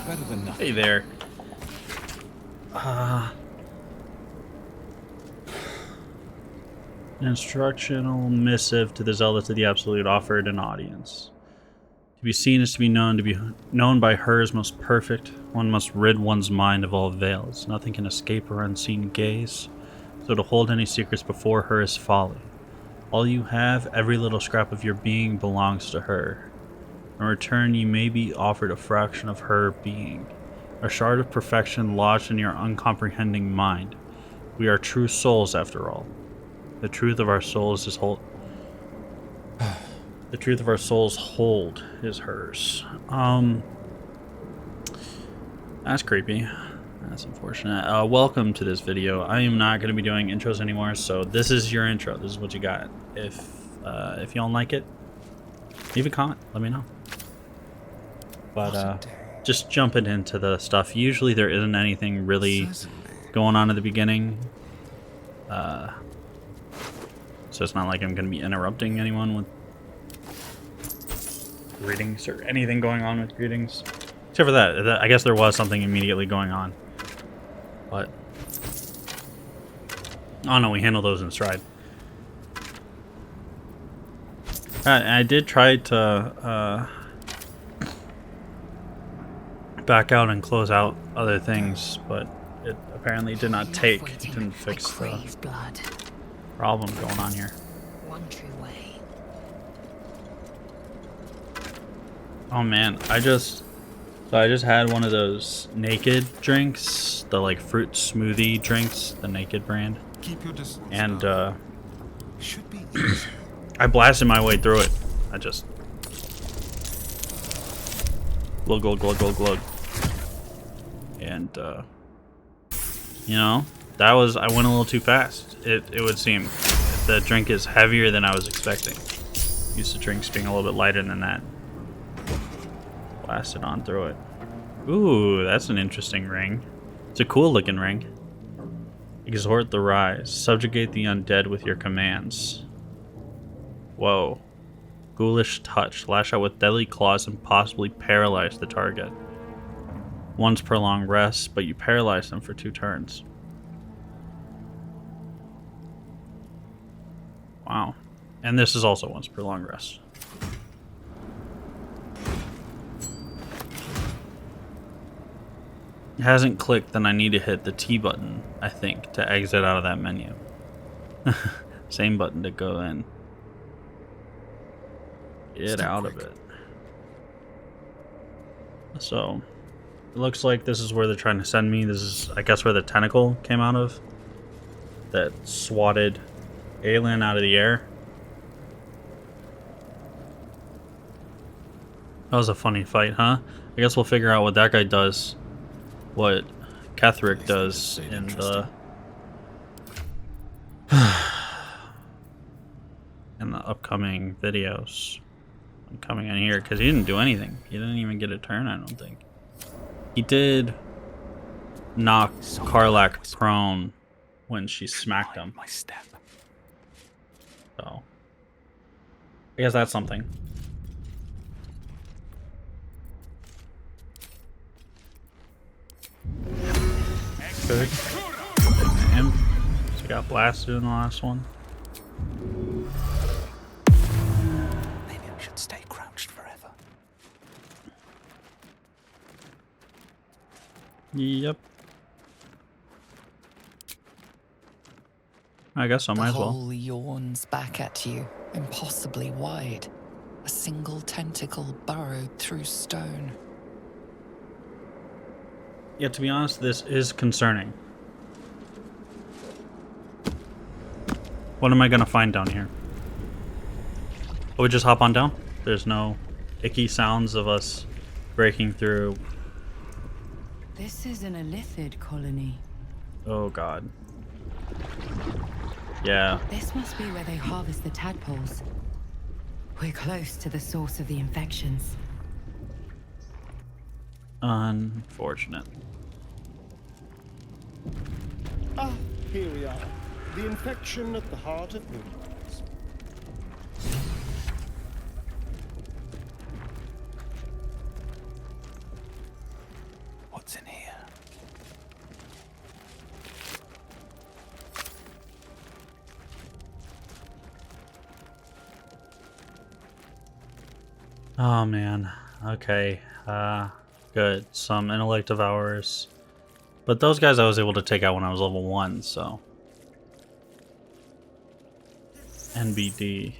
Better than nothing. Hey there. An instructional missive to the Zealots of the Absolute offered an audience. To be seen is to be known by her as most perfect. One must rid one's mind of all veils. Nothing can escape her unseen gaze. So to hold any secrets before her is folly. All you have, every little scrap of your being, belongs to her. In return, you may be offered a fraction of her being, a shard of perfection lodged in your uncomprehending mind. We are true souls, after all. The truth of our souls is the truth of our souls hold is hers. That's creepy. That's unfortunate. Welcome to this video. I am not going to be doing intros anymore, so this is your intro. This is what you got. If you don't like it, leave a comment. Let me know. But just jumping into the stuff. Usually there isn't anything really going on at the beginning. So it's not like I'm going to be interrupting anyone with greetings or anything going on with greetings. Except for that, I guess there was something immediately going on. But oh no, we handle those in stride. I did try to back out and close out other things, but it apparently did not take. It didn't fix the problem going on here. One true way. Oh man, I just had one of those naked drinks, the like fruit smoothie drinks, the Naked brand. Keep your distance. And should be easy. I blasted my way through it. I just glug glug glug glug glug. And you know, I went a little too fast. It would seem. The drink is heavier than I was expecting. Used to drinks being a little bit lighter than that. Blasted on through it. Ooh, that's an interesting ring. It's a cool looking ring. Exhort the rise. Subjugate the undead with your commands. Whoa. Ghoulish touch. Lash out with deadly claws and possibly paralyze the target. Once per long rest, but you paralyze them for 2 turns. Wow. And this is also once per long rest. It hasn't clicked, then I need to hit the T button, I think, to exit out of that menu. Same button to go in. Get out of it. So, it looks like this is where they're trying to send me. This is, I guess, where the tentacle came out of. That swatted alien out of the air. That was a funny fight, huh? I guess we'll figure out what that guy does. What Ketherick does in the upcoming videos. I'm coming in here because he didn't do anything. He didn't even get a turn, I don't think. He did knock Karlach prone when she smacked him. My step. So I guess that's something. Good. Him. So he got blasted in the last one. Maybe I should stay crouched forever. Yep. I guess I might as The well. hole yawns back at you, impossibly wide. A single tentacle burrowed through stone. Yeah, to be honest, this is concerning. What am I gonna find down here? Oh, we just hop on down? There's no icky sounds of us breaking through. This is an Illithid colony. Oh god. Yeah. This must be where they harvest the tadpoles. We're close to the source of the infections. Unfortunate. Ah, here we are. The infection at the heart of Moonrise. what's in here. Oh man. Okay. Good. Some intellect devourers. But those guys I was able to take out when I was level 1, so. NBD.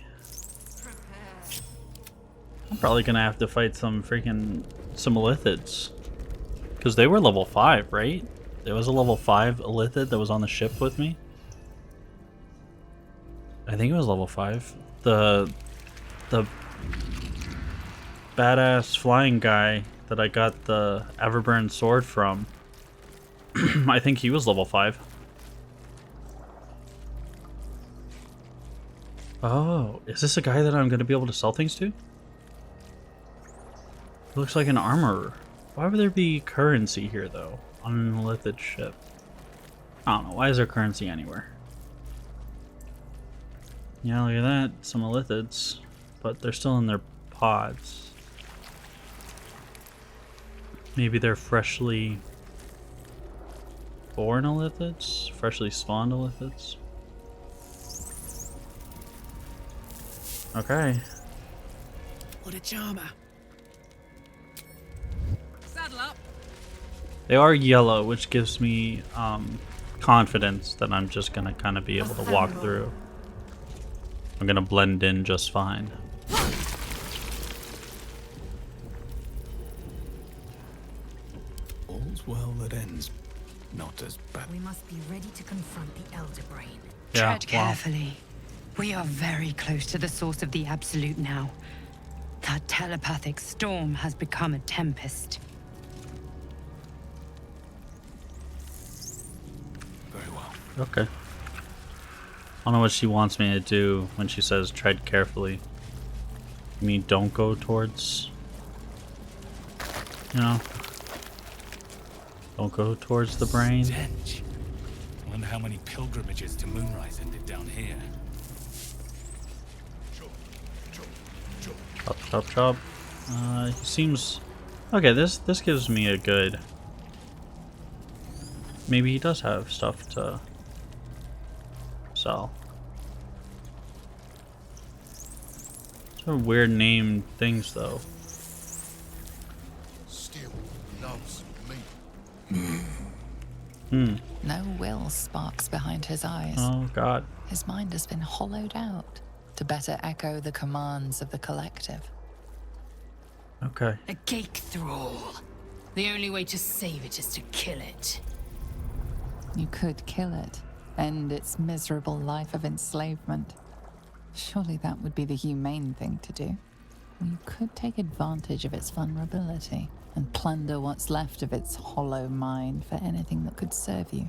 I'm probably gonna have to fight some Illithids. Because they were level 5, right? There was a level 5 Illithid that was on the ship with me. I think it was level 5. The badass flying guy that I got the Everburn sword from. I think he was level 5. Oh, is this a guy that I'm going to be able to sell things to? He looks like an armorer. Why would there be currency here, though, on an Illithid ship? I don't know. Why is there currency anywhere? Yeah, look at that. Some Illithids. But they're still in their pods. Maybe they're freshly born Illithids? Freshly spawned Illithids? Okay. What a charmer. Saddle up. They are yellow, which gives me confidence that I'm just gonna kind of be able to walk through. I'm gonna blend in just fine. All's well that ends not as bad. We must be ready to confront the Elder Brain. Yeah, Tread wow. carefully. We are very close to the source of the Absolute now. That telepathic storm has become a tempest. Very well. Okay. I don't know what she wants me to do when she says tread carefully. You mean don't go towards... You know? Don't go towards the brain. Stench. Wonder how many pilgrimages to Moonrise ended down here. Chop, chop, chop. He seems... Okay, this gives me a good... Maybe he does have stuff to sell. Sort of weird named things, though. Still loves me. No will sparks behind his eyes. Oh, God. His mind has been hollowed out to better echo the commands of the collective. Okay. A cake thrall. The only way to save it is to kill it. You could kill it, end its miserable life of enslavement. Surely that would be the humane thing to do. Or you could take advantage of its vulnerability and plunder what's left of its hollow mind for anything that could serve you.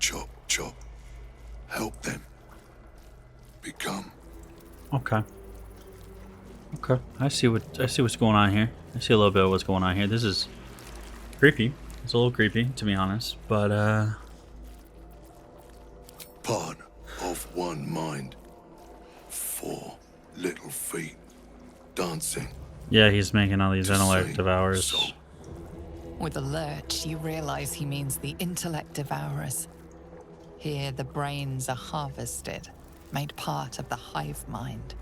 Chop, chop. Help them. Become. Okay. Okay. I see what's going on here. I see a little bit of what's going on here. This is creepy. It's a little creepy, to be honest. But Part of one mind. 4 little feet. Dancing. yeah, he's making all these to intellect sing devours. song. With a lurch, you realize he means the intellect devourers. Here, the brains are harvested, made part of the hive mind.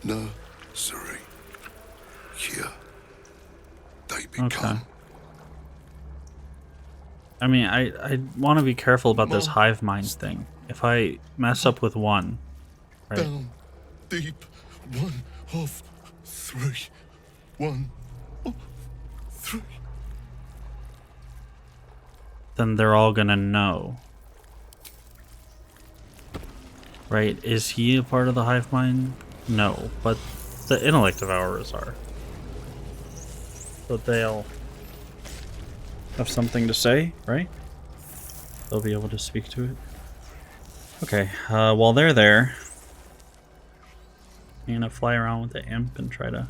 Nursery. Here. They become. I mean, I want to be careful about this hive mind thing. If I mess up with one, right? Down deep. 1 of 3. 1 of 3. Then they're all gonna know. Right? Is he a part of the hive mind? No, but the intellect devourers are. So they'll have something to say, right? They'll be able to speak to it. Okay, while they're there, I'm gonna fly around with the imp and try to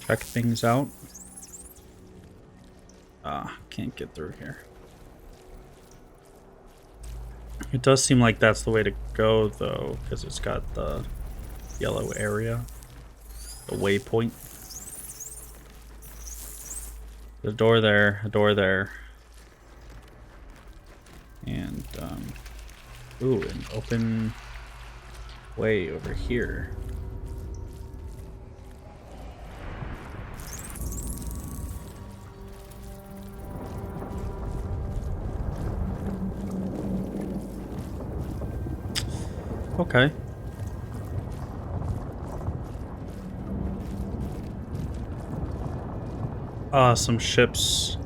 check things out. Can't get through here. It does seem like that's the way to go, though, because it's got the yellow area, the waypoint. The door there, a door there, and ooh, an open way over here. Okay. Some ships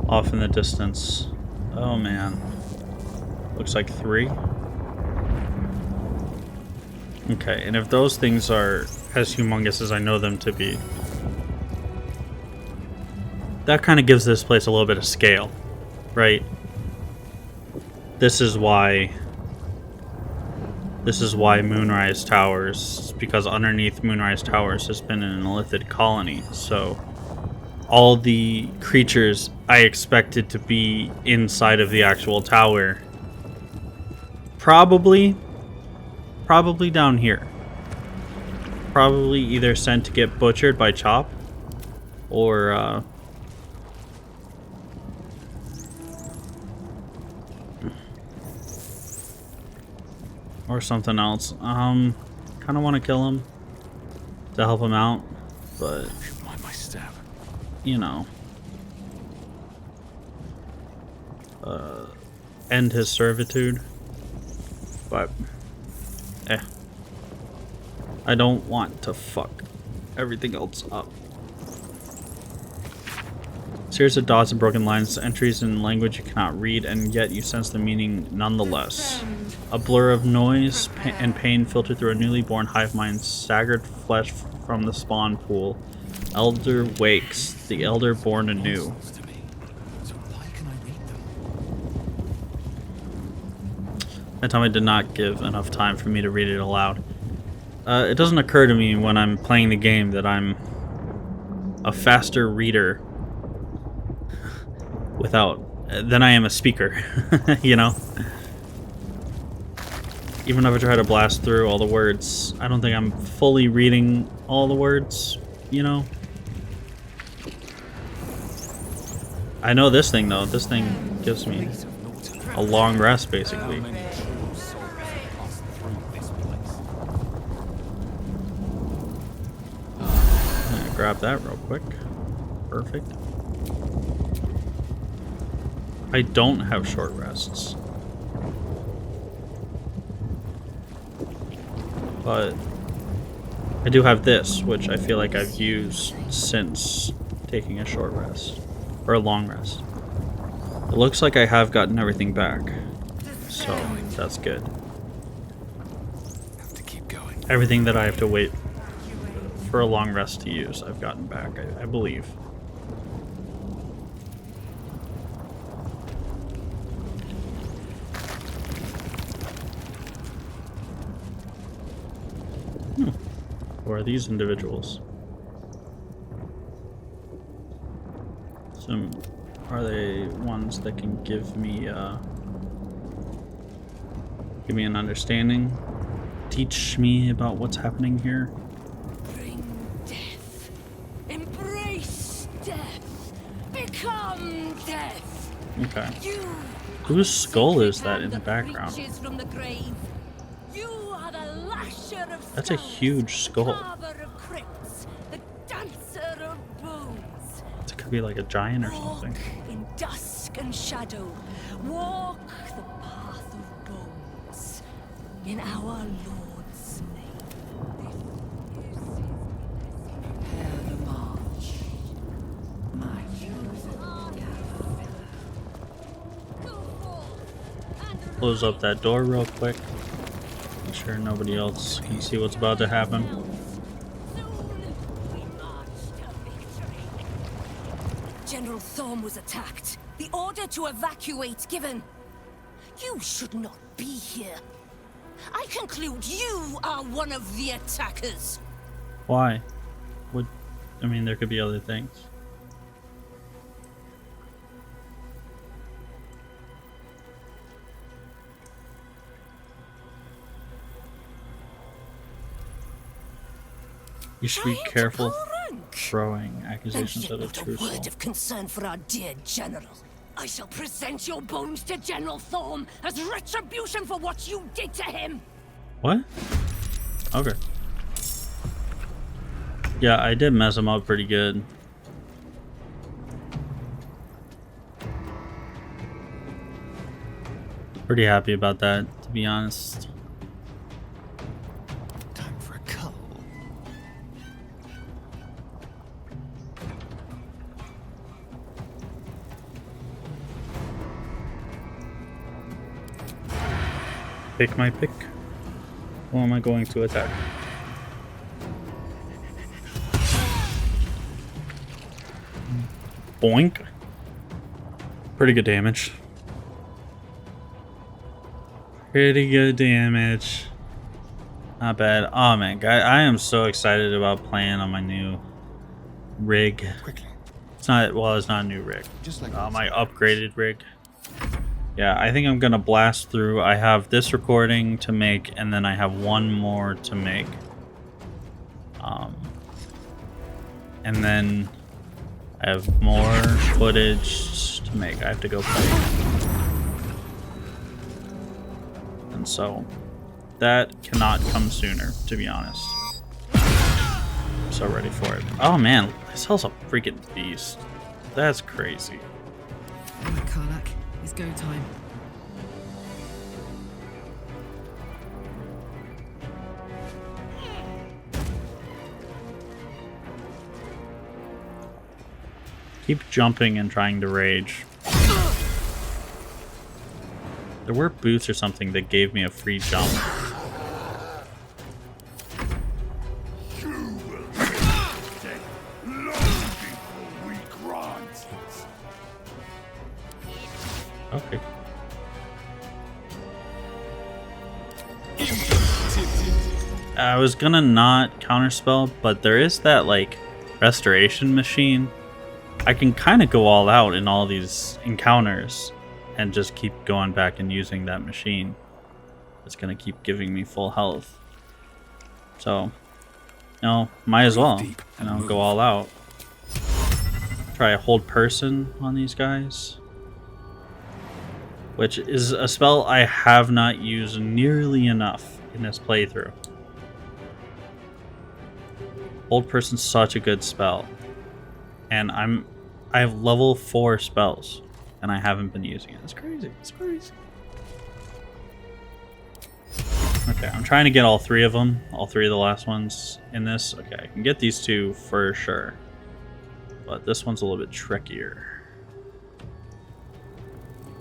off in the distance. Oh man. Looks like 3. Okay, and if those things are as humongous as I know them to be, that kind of gives this place a little bit of scale, right? This is why Moonrise Towers, because underneath Moonrise Towers has been an Illithid colony, so all the creatures I expected to be inside of the actual tower probably down here. Probably either sent to get butchered by Chop or something else. Kind of want to kill him to help him out, but Mind my stab. you know, end his servitude. But I don't want to fuck everything else up. Series of dots and broken lines, entries in language you cannot read, and yet you sense the meaning nonetheless. A blur of noise and pain filtered through a newly born hive mind, staggered flesh from the spawn pool. Elder wakes, the elder born anew. To me. So why can I read them? That time I did not give enough time for me to read it aloud. It doesn't occur to me when I'm playing the game that I'm a faster reader than I am a speaker, you know? Even if I try to blast through all the words, I don't think I'm fully reading all the words, you know? I know this thing, though. This thing gives me a long rest, basically. Grab that real quick. Perfect. I don't have short rests. But I do have this, which I feel like I've used since taking a short rest. Or a long rest. It looks like I have gotten everything back. So that's good. Have to keep going. Everything that I have to wait for a long rest to use, I've gotten back, I believe. Who are these individuals? So, are they ones that can give me an understanding? Teach me about what's happening here? Bring death. Embrace death. Become death. Okay. You Whose skull is that in the background? From the grave. You are the lasher of That's a skulls, huge skull. carver of crypts, the dancer of bones. It could be like a giant or Walk something. in dusk and shadow. Walk the path of bones. In our Lord's name. Prepare the march. My Close up that door real quick. Make sure nobody else can see what's about to happen. General Thorm was attacked. The order to evacuate given. You should not be here. I conclude you are one of the attackers. Why? Would I mean, there could be other things. You should be careful throwing accusations at a true soul. Not a word of concern for our dear general. I shall present your bones to General Thorm as retribution for what you did to him. What? Okay. Yeah, I did mess him up pretty good. Pretty happy about that, to be honest. Time for a cull. Pick my pick. Who am I going to attack? Boink. Pretty good damage. Pretty good damage. Not bad. Oh man, guy, I am so excited about playing on my new rig. Quickly. It's not, well, it's not a new rig. Just like My upgraded rig. Yeah, I think I'm gonna blast through. I have this recording to make, and then I have one more to make. And then I have more footage to make. I have to go play. And so that cannot come sooner, to be honest. I'm so ready for it. Oh man, this hell's a freaking beast. That's crazy. Alright, Karlak, it's go time. Keep jumping and trying to rage. There were boots or something that gave me a free jump. Okay. I was gonna not counterspell, but there is that like restoration machine. I can kind of go all out in all these encounters and just keep going back and using that machine. It's gonna keep giving me full health. So, might as well, go all out. Try a hold person on these guys, which is a spell I have not used nearly enough in this playthrough. Hold person's such a good spell, and I have level 4 spells, and I haven't been using it. It's crazy. It's crazy. Okay, I'm trying to get all 3 of them, all 3 of the last ones in this. Okay, I can get these 2 for sure, but this one's a little bit trickier.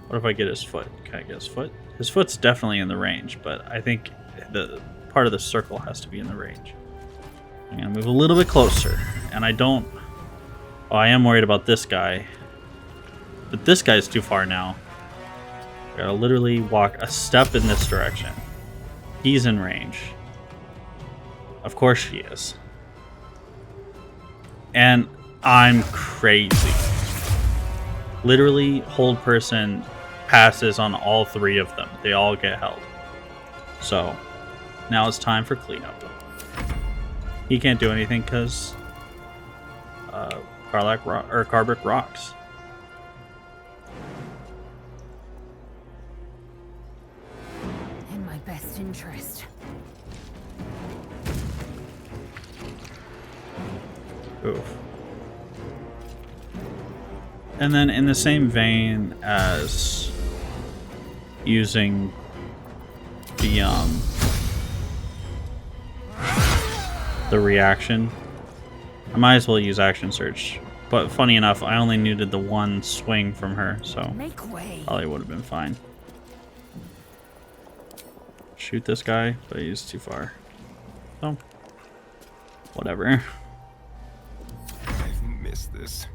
What if I get his foot? Can I get his foot? His foot's definitely in the range, but I think the part of the circle has to be in the range. I'm gonna move a little bit closer, and I don't... Oh, I am worried about this guy, but this guy's too far now. I gotta literally walk a step in this direction. He's in range. Of course he is. And I'm crazy. Literally, hold person passes on all 3 of them. They all get held. So, now it's time for cleanup. He can't do anything because Carbrick rocks. In my best interest. Oof. And then in the same vein as using the reaction, I might as well use action search. But funny enough, I only needed the 1 swing from her, so Make way. probably would have been fine. Shoot this guy, but he's too far. So, whatever. I've missed this.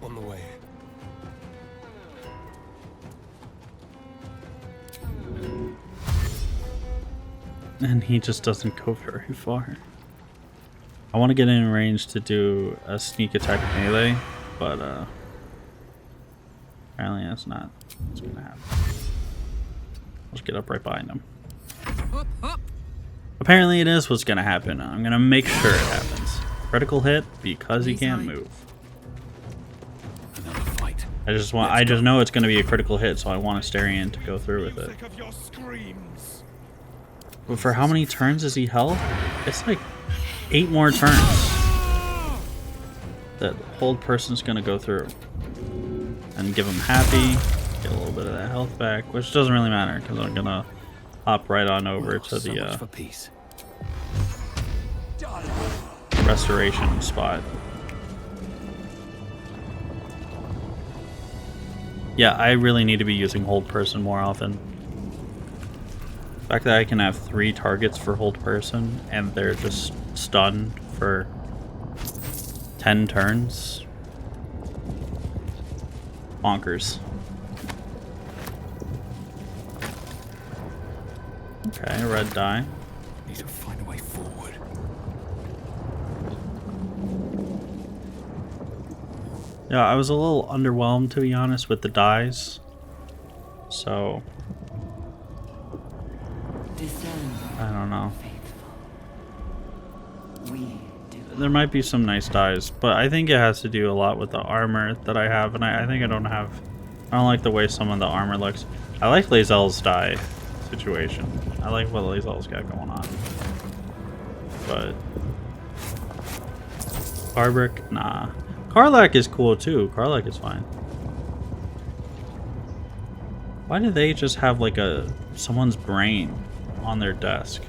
On the way. And he just doesn't go very far. I want to get in range to do a sneak attack melee, but apparently that's not what's going to happen. Let's get up right behind him. Apparently it is what's going to happen. I'm going to make sure it happens. Critical hit because he can't move. Another fight. I just know it's going to be a critical hit, so I want Asterion to go through with it. But for how many turns is he held? It's like 8 more turns that hold person's going to go through. And give him happy, get a little bit of that health back, which doesn't really matter because I'm going to hop right on over to the for peace. restoration spot. Yeah, I really need to be using hold person more often. The fact that I can have 3 targets for hold person and they're just stunned for 10 turns. Bonkers. Okay, red die. Need to find a way forward. Yeah, I was a little underwhelmed, to be honest, with the dies. So I don't know. There might be some nice dies, but I think it has to do a lot with the armor that I have, and I think I don't like the way some of the armor looks. I like Lae'zel's die situation. I like what Lae'zel's got going on. But Farbrick, nah. Karlach is cool too. Karlach is fine. Why do they just have like someone's brain on their desk?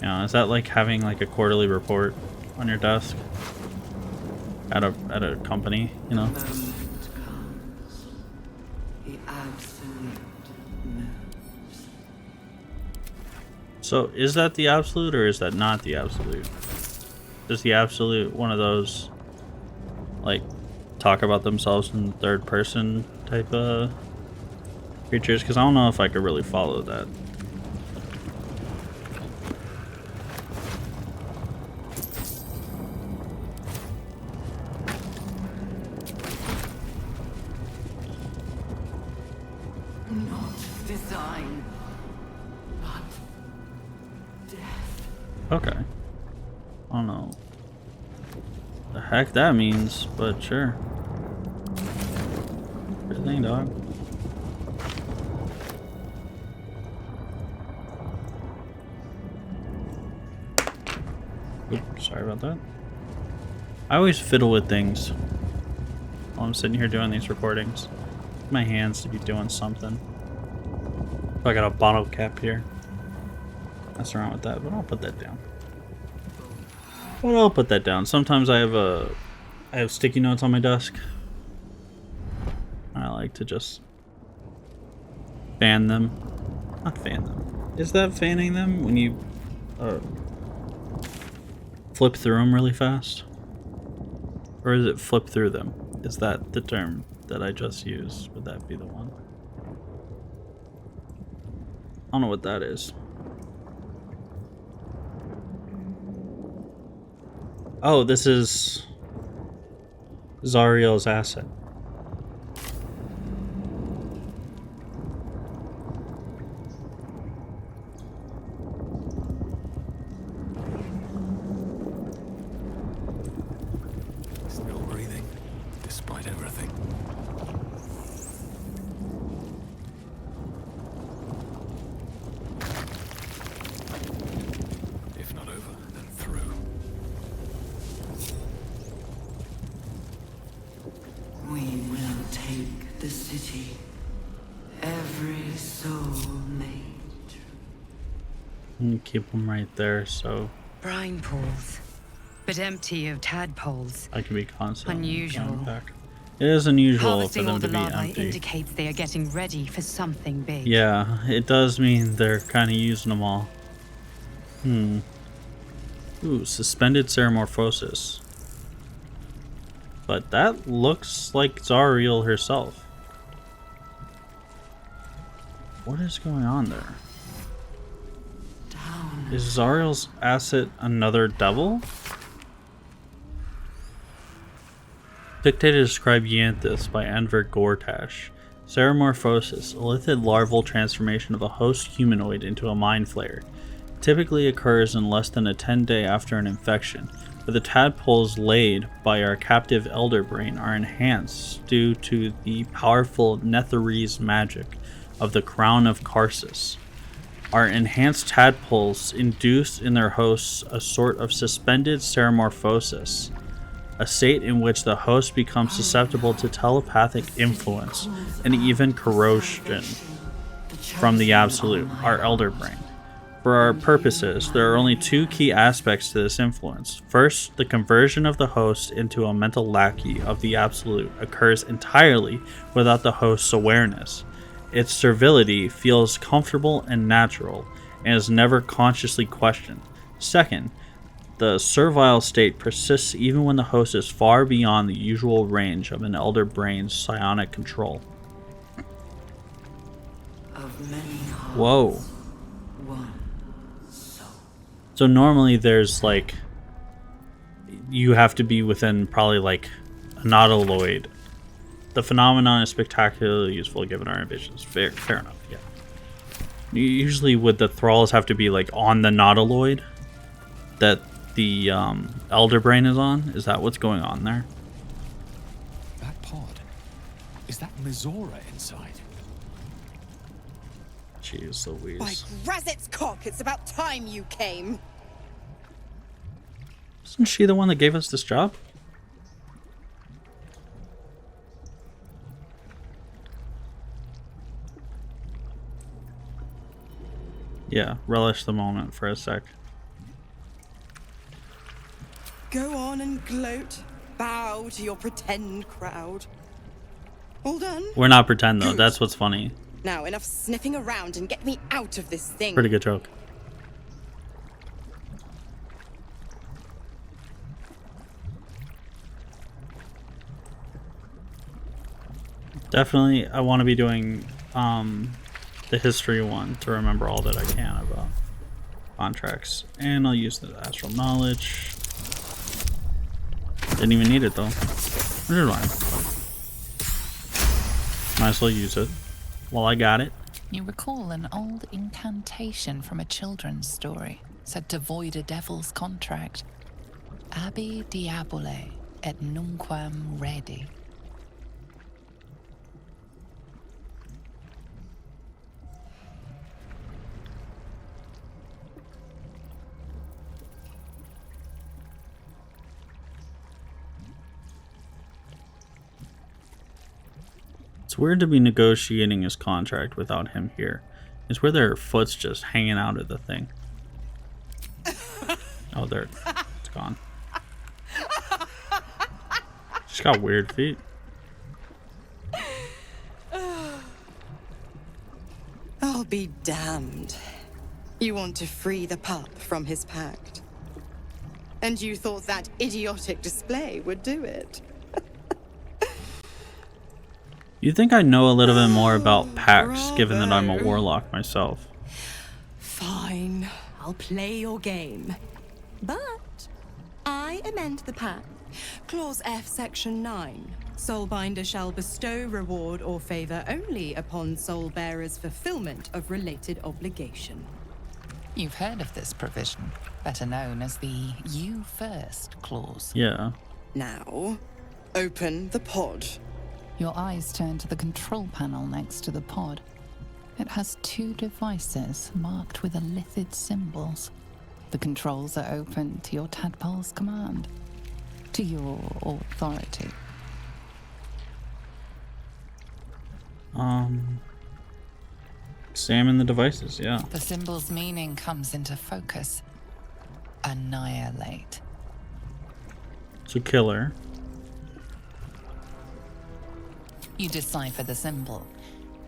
You know, is that like having like a quarterly report on your desk at a company, you know? So is that the absolute or is that not the absolute? Is the absolute one of those like talk about themselves in third person type of creatures? Because I don't know if I could really follow that. Okay. I don't know the heck that means, but sure. Good thing, dog. Oops, sorry about that. I always fiddle with things while I'm sitting here doing these recordings. My hands to be doing something. I got a bottle cap here. Mess around with that, but I'll put that down. Well, I'll put that down. Sometimes I have sticky notes on my desk. I like to just fan them. Not fan them. Is that fanning them when you flip through them really fast? Or is it flip through them? Is that the term that I just used? Would that be the one? I don't know what that is. Oh, this is Zariel's asset. Still breathing, despite everything. If not over, then through. We will take the city. Every soul made. And keep them right there so Brine pools, but empty of tadpoles. I can be constantly Unusual. going back. It is unusual for Harvesting all them to the be larvae empty. indicates they are getting ready for something big. Yeah, it does mean they're kind of using them all. Ooh, suspended ceramorphosis. But that looks like Zariel herself. What is going on there? Is Zariel's asset another devil? Dictated to describe Yanthus by Enver Gortash. Ceramorphosis, Illithid larval transformation of a host humanoid into a mind flayer. Typically occurs in less than a 10-day after an infection, but the tadpoles laid by our captive Elder Brain are enhanced due to the powerful Netherese magic of the Crown of Karsus. Our enhanced tadpoles induce in their hosts a sort of suspended ceramorphosis, a state in which the host becomes susceptible to telepathic influence and even corrosion from the Absolute, our Elder Brain. For our purposes, there are only two key aspects to this influence. First, the conversion of the host into a mental lackey of the Absolute occurs entirely without the host's awareness. Its servility feels comfortable and natural, and is never consciously questioned. Second, the servile state persists even when the host is far beyond the usual range of an Elder Brain's psionic control. Whoa. So normally there's like, you have to be within probably like a nautiloid. The phenomenon is spectacularly useful given our ambitions. Fair enough, yeah. Usually would the thralls have to be like on the nautiloid that the Elder Brain is on? Is that what's going on there? That pod. Is that Mizora inside? Jeez Louise. By Grazit's cock, it's about time you came. Isn't she the one that gave us this job? Yeah, relish the moment for a sec. Go on and gloat. Bow to your pretend crowd. All done? We're not pretend though, that's what's funny. Now, enough sniffing around and get me out of this thing. Pretty good joke. Definitely, I want to be doing the history one to remember all that I can about contracts. And I'll use the astral knowledge. Didn't even need it though. Never mind. Might as well use it while I got it. You recall an old incantation from a children's story said to void a devil's contract. Abi diabole et nunquam redi. It's weird to be negotiating his contract without him here. It's where their foot's just hanging out of the thing. Oh, there. It's gone. She's got weird feet. I'll be damned. You want to free the pup from his pact. And you thought that idiotic display would do it. You'd think I know a little bit more about pacts, given that I'm a warlock myself. Fine, I'll play your game. But I amend the pact. Clause F, Section 9. Soulbinder shall bestow reward or favor only upon soul bearer's fulfillment of related obligation. You've heard of this provision, better known as the You First clause. Yeah. Now, open the pod. Your eyes turn to the control panel next to the pod. It has two devices marked with Illithid symbols. The controls are open to your tadpole's command, to your authority. Examine the devices, yeah. The symbol's meaning comes into focus. Annihilate. So killer. You decipher the symbol.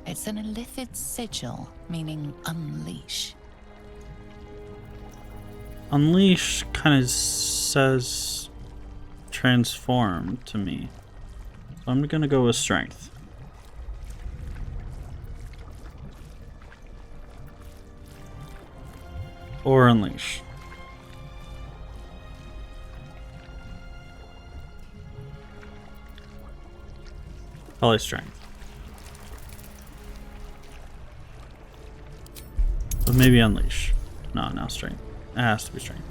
It's an Illithid sigil, meaning unleash. Unleash kind of says transform to me. So I'm gonna go with strength. Or unleash. Probably strength. But maybe unleash. No, strength. It has to be strength.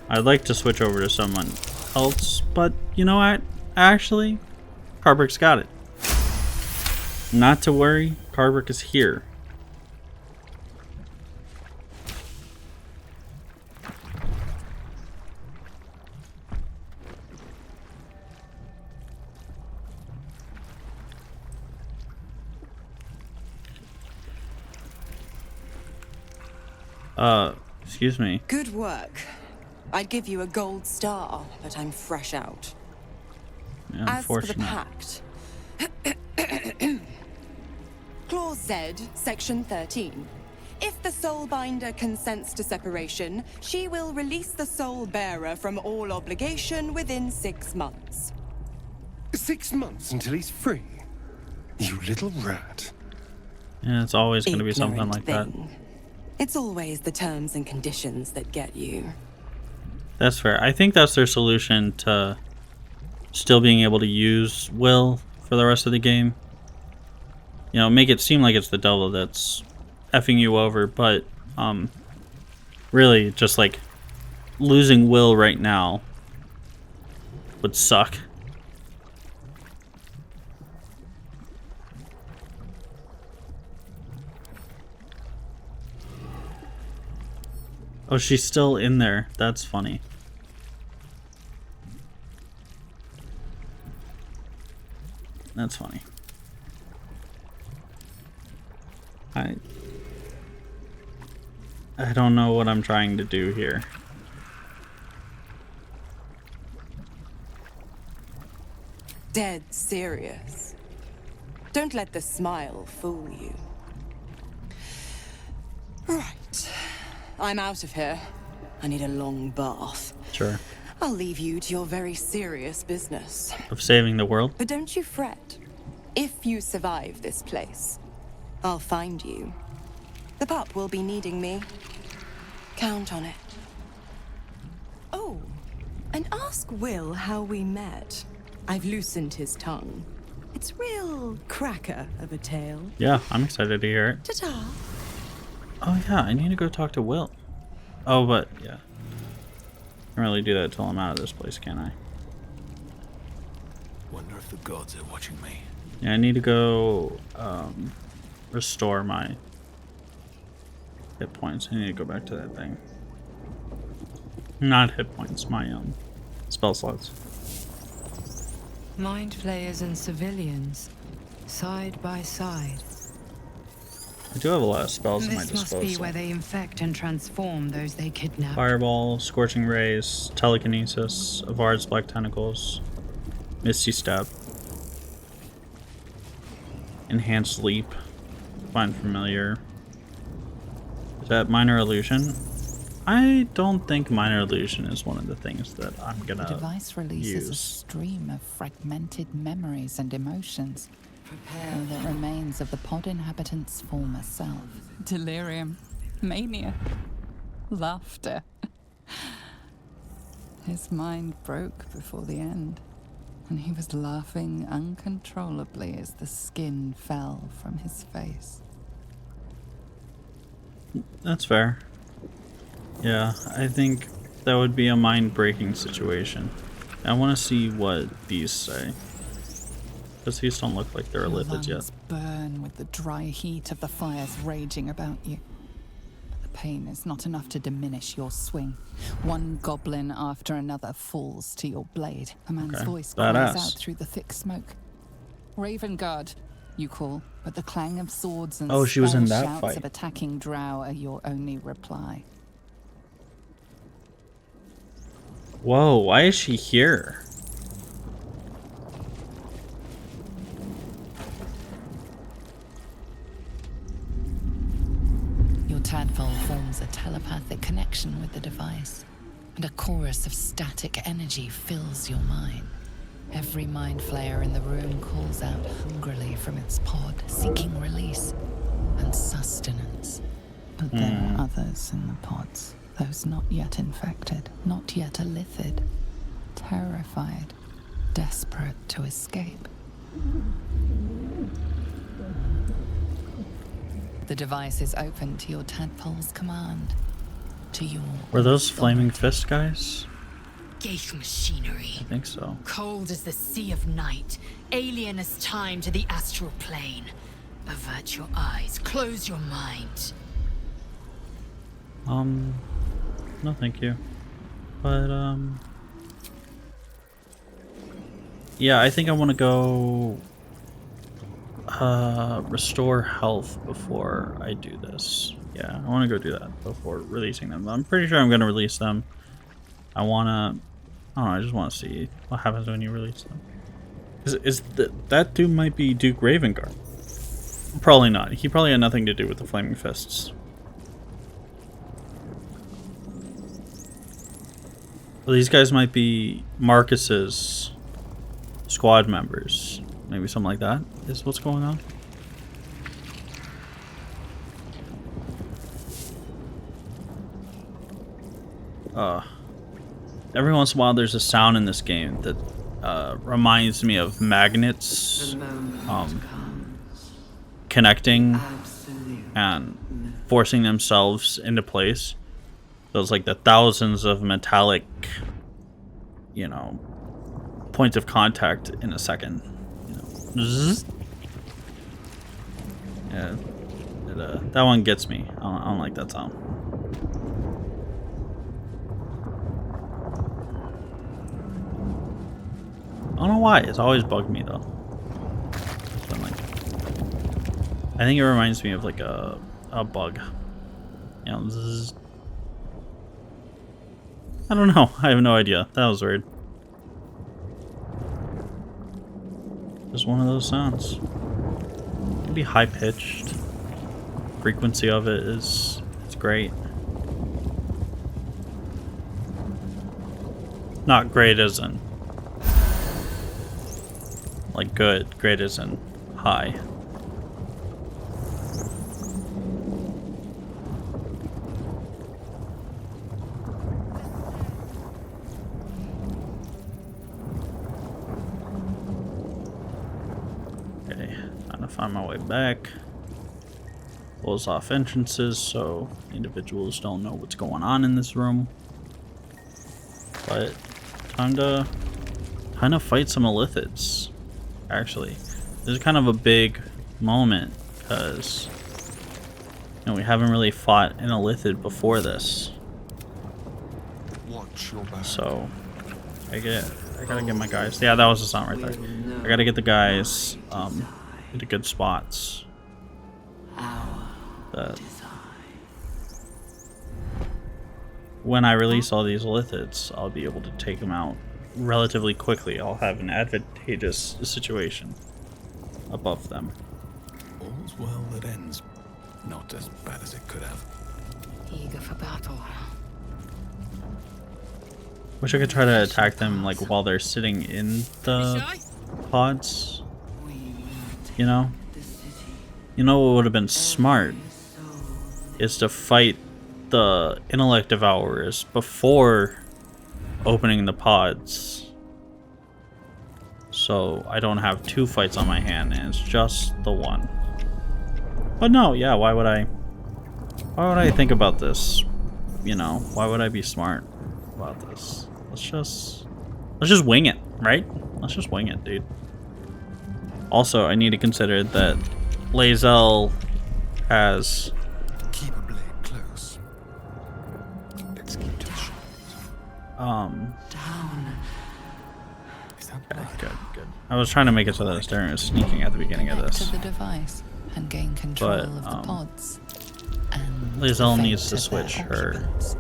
I'd like to switch over to someone else, but you know what? Actually, Carbrick's got it. Not to worry, Carbrick is here. Excuse me. Good work. I'd give you a gold star, but I'm fresh out. Yeah, As for the unfortunate. pact. Clause Z, Section 13. If the Soulbinder consents to separation, she will release the Soul Bearer from all obligation within 6 months. 6 months until he's free? You little rat. Yeah, it's always going to be something Ignorant like that. thing. It's always the terms and conditions that get you. That's fair. I think that's their solution to still being able to use Will for the rest of the game. You know, make it seem like it's the devil that's effing you over, but really just like losing Will right now would suck. Oh, she's still in there. That's funny. That's funny. I don't know what I'm trying to do here. Dead serious. Don't let the smile fool you. Right. I'm out of here. I need a long bath. Sure. I'll leave you to your very serious business. Of saving the world? But don't you fret. If you survive this place, I'll find you. The pup will be needing me. Count on it. Oh, and ask Will how we met. I've loosened his tongue. It's real cracker of a tale. Yeah, I'm excited to hear it. Ta-ta. Oh yeah, I need to go talk to Will. Oh, but yeah. Can't really do that till I'm out of this place, can I? Wonder if the gods are watching me. Yeah, I need to go restore my hit points. I need to go back to that thing. Not hit points, my spell slots. Mind flayers and civilians, side by side. I do have a lot of spells at my This must be disposal. where they infect and transform those they kidnap. Fireball, Scorching Rays, Telekinesis, Avard's Black Tentacles, Misty Step, Enhanced Leap, Find Familiar. Is that Minor Illusion? I don't think Minor Illusion is one of the things that I'm The gonna device releases a use. stream of fragmented memories and emotions. All that remains of the pod inhabitant's former self. Delirium, mania, laughter. His mind broke before the end, and he was laughing uncontrollably as the skin fell from his face. That's fair. Yeah, I think that would be a mind-breaking situation. I want to see what these say. Because these don't look like they're Your Illithids yet. lungs burn with the dry heat of the fires raging about you. But the pain is not enough to diminish your swing. One goblin after another falls to your blade. A man's Okay, voice badass. cries out through the thick smoke. Raven Guard, you call, but the clang of swords and Oh, she was in spell that shouts fight. of attacking drow are your only reply. Whoa, why is she here? Your tadpole forms a telepathic connection with the device, and a chorus of static energy fills your mind. Every mind flayer in the room calls out hungrily from its pod, seeking release and sustenance. But there are others in the pods. Those not yet infected, not yet Illithid. Terrified, desperate to escape. The device is open to your tadpole's command. To your Were those flaming fist guys? Gate machinery. I think so. Cold as the sea of night. Alien as time to the astral plane. Avert your eyes. Close your mind. No thank you. But, yeah, I think I want to go, restore health before I do this. Yeah, I want to go do that before releasing them. I'm pretty sure I'm going to release them. I want to, I don't know, I just want to see what happens when you release them. That dude might be Duke Ravengard. Probably not. He probably had nothing to do with the Flaming Fists. Well, these guys might be Marcus's squad members. Maybe something like that is what's going on. Every once in a while there's a sound in this game that reminds me of magnets connecting and forcing themselves into place. So it's like the thousands of metallic, you know, points of contact in a second. You know. Zzz. Yeah, that one gets me. I don't like that sound. I don't know why. It's always bugged me though. So like, I think it reminds me of like a bug. You know, zzz. I don't know. I have no idea. That was weird. Just one of those sounds. It'd be high pitched. Frequency of it is great. Not great as in like good. Great as in high. Find my way back. Close off entrances so individuals don't know what's going on in this room. But time to fight some Illithids. Actually, this is kind of a big moment because you know we haven't really fought an Illithid before this. Watch your back. So I gotta get my guys. Yeah, that was the sound right there. I gotta get the guys into good spots. That when I release all these Illithids, I'll be able to take them out relatively quickly. I'll have an advantageous situation above them. All's well that ends. Not as bad as it could have. Eager for battle. Wish I could try to attack them like while they're sitting in the pods. You know what would have been smart is to fight the intellect devourers before opening the pods, so I don't have two fights on my hand and it's just the one. But no, yeah, why would I think about this? You know, why would I be smart about this? Let's just wing it, right? Let's just wing it, dude. Also, I need to consider that Lae'zel has... Keep a blade close. Let's keep to the shot. Down. Is that Okay, blood? good. I was trying to make it so that Astarion was sneaking at the beginning of Connect this. to the device and gain control But, of the pods. And Lae'zel fate needs to of their switch her occupants.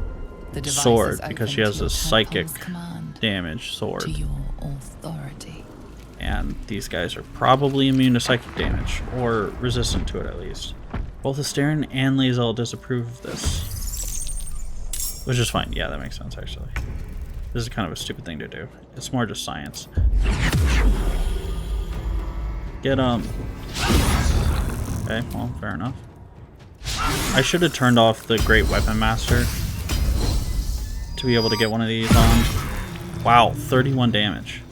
The device sword is because open she has to your a psychic tadpole's command, damage to sword. your authority. And these guys are probably immune to psychic damage, or resistant to it at least. Both Astarion and Lae'zel disapprove of this. Which is fine. Yeah, that makes sense actually. This is kind of a stupid thing to do. It's more just science. Get Okay, well, fair enough. I should have turned off the Great Weapon Master to be able to get one of these on. Wow, 31 damage.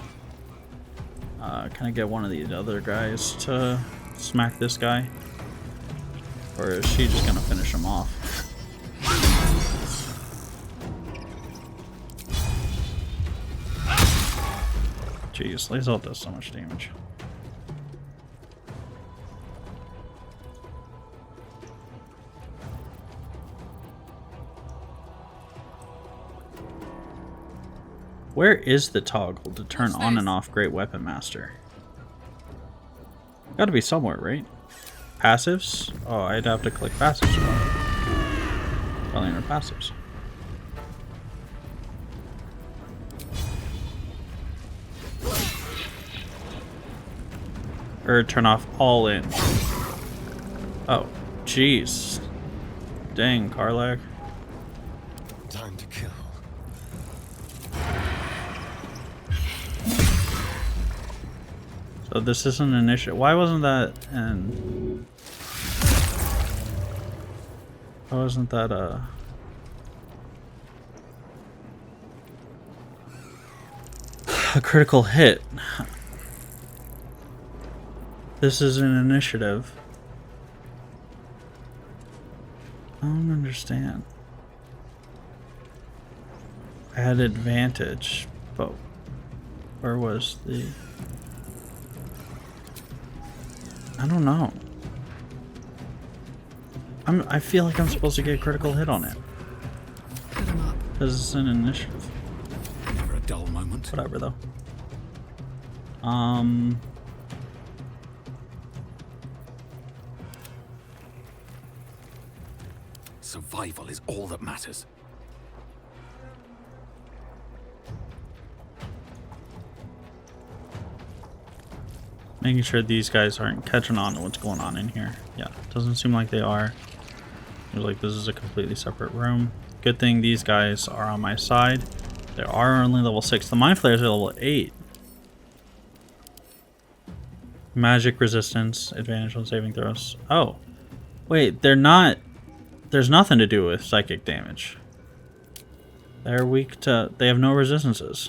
Can I get one of these other guys to smack this guy? Or is she just gonna finish him off? Jeez, Lae'zel does so much damage. Where is the toggle to turn on and off Great Weapon Master? Gotta be somewhere, right? Passives? Oh, I'd have to click passives. Probably under passives. Or turn off all in. Oh, jeez. Dang, Karlach. Time to kill. So this isn't an initiative. Why wasn't that in... Why wasn't that a critical hit? This is an initiative. I don't understand. I had advantage, but where was the... I don't know. I feel like I'm supposed to get a critical hit on it. Put him up. Because it's an initiative. Never a dull moment. Whatever though. Survival is all that matters. Making sure these guys aren't catching on to what's going on in here. Yeah, doesn't seem like they are. Seems like this is a completely separate room. Good thing these guys are on my side. They are only level 6. The Mind Flayers are level 8. Magic resistance, advantage on saving throws. Oh, wait, they're not. There's nothing to do with psychic damage. They're weak to. They have no resistances.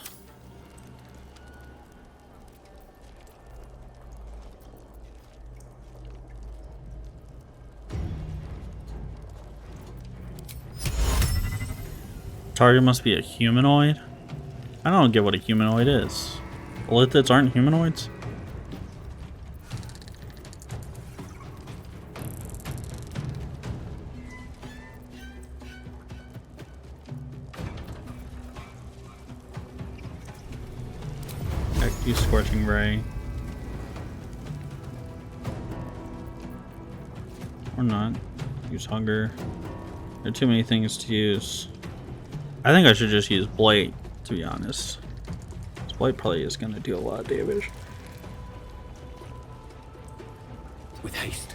Target must be a humanoid? I don't get what a humanoid is. Illithids aren't humanoids? Heck, use Scorching Ray. Or not. Use Hunger. There are too many things to use. I think I should just use Blight, to be honest. This Blight probably is going to deal a lot of damage. With haste.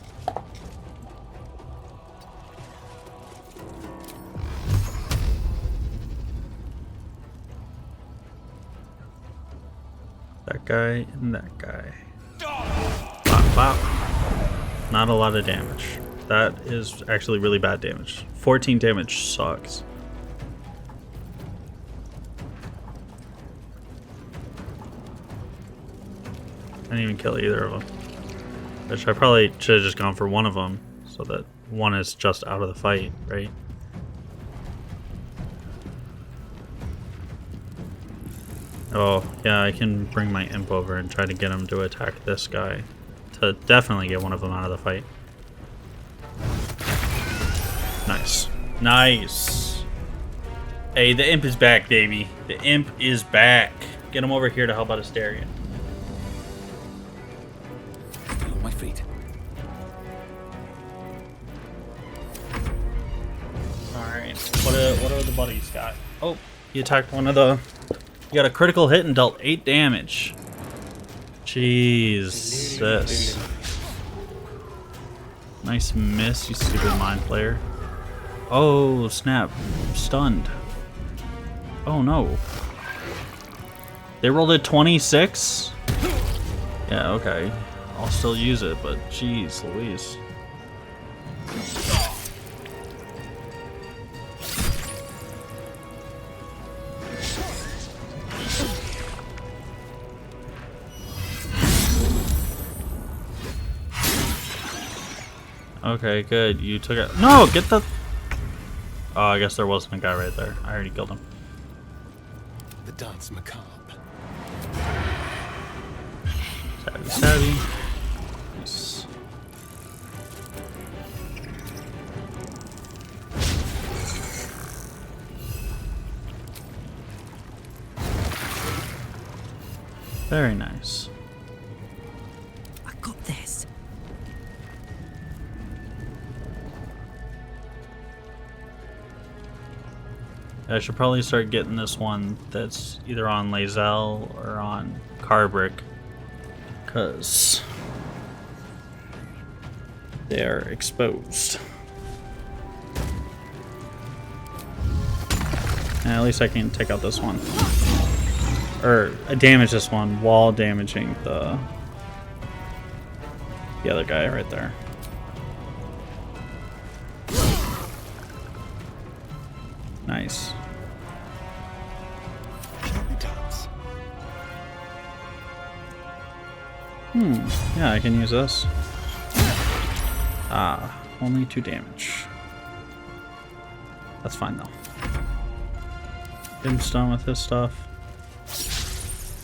That guy and that guy. Bop, bop. Not a lot of damage. That is actually really bad damage. 14 damage sucks. I didn't even kill either of them. Which I probably should have just gone for one of them, so that one is just out of the fight, right? Oh, yeah, I can bring my imp over and try to get him to attack this guy. To definitely get one of them out of the fight. Nice. Nice! Hey, the imp is back, baby. The imp is back. Get him over here to help out Asterion. Still on my feet. Alright, what are the buddies got? Oh, he attacked one of the... He got a critical hit and dealt 8 damage. Jesus. Nice miss, you stupid mind player. Oh, snap. I'm stunned. Oh, no. They rolled a 26? Yeah, okay. I'll still use it, but jeez Louise. Okay, good. You took it. No, get the. Oh, I guess there wasn't a guy right there. I already killed him. The dance macabre. Stabby, stabby. Nice. Very nice. I got this. I should probably start getting this one that's either on Lae'zel or on Carbrick, because they are exposed. And at least I can take out this one. Or damage this one while damaging the other guy right there. Nice. Yeah, I can use this. Ah, only 2 damage. That's fine though. Get him stunned with his stuff.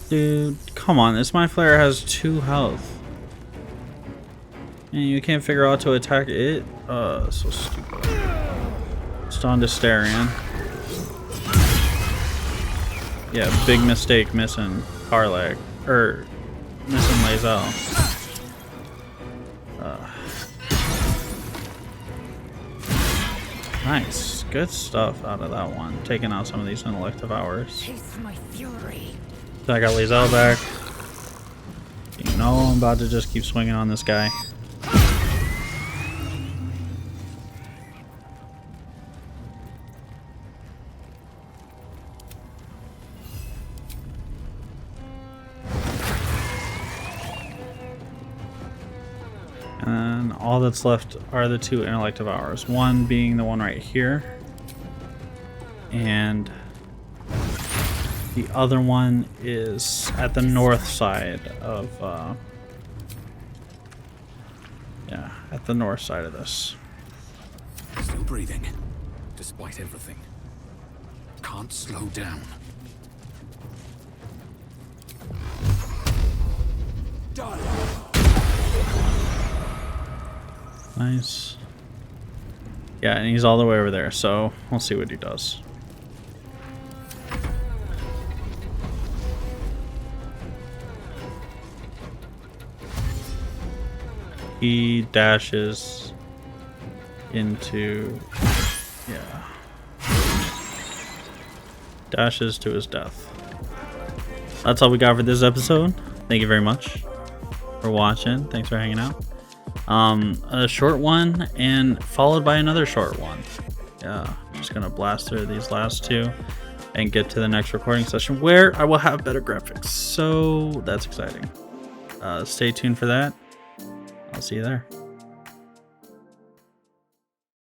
Dude, come on, this my flare has 2 health. And you can't figure out to attack it? So stupid. Stun to Starion. Yeah, big mistake missing Karlach. Missing Lae'zel. Nice. Good stuff out of that one. Taking out some of these intellect devours. Taste my fury. So I got Lae'zel back. You know I'm about to just keep swinging on this guy. And all that's left are the 2 intellect devours. One being the one right here. And the other one is at the north side of, yeah, at the north side of this. Still breathing, despite everything. Can't slow down. Nice. Yeah, and he's all the way over there, so we'll see what he does. He dashes into, yeah, dashes to his death. That's all we got for this episode. Thank you very much for watching. Thanks for hanging out. A short one and followed by another short one. Yeah, I'm just gonna blast through these last 2 and get to the next recording session where I will have better graphics, so that's exciting. Stay tuned for that. I'll see you there.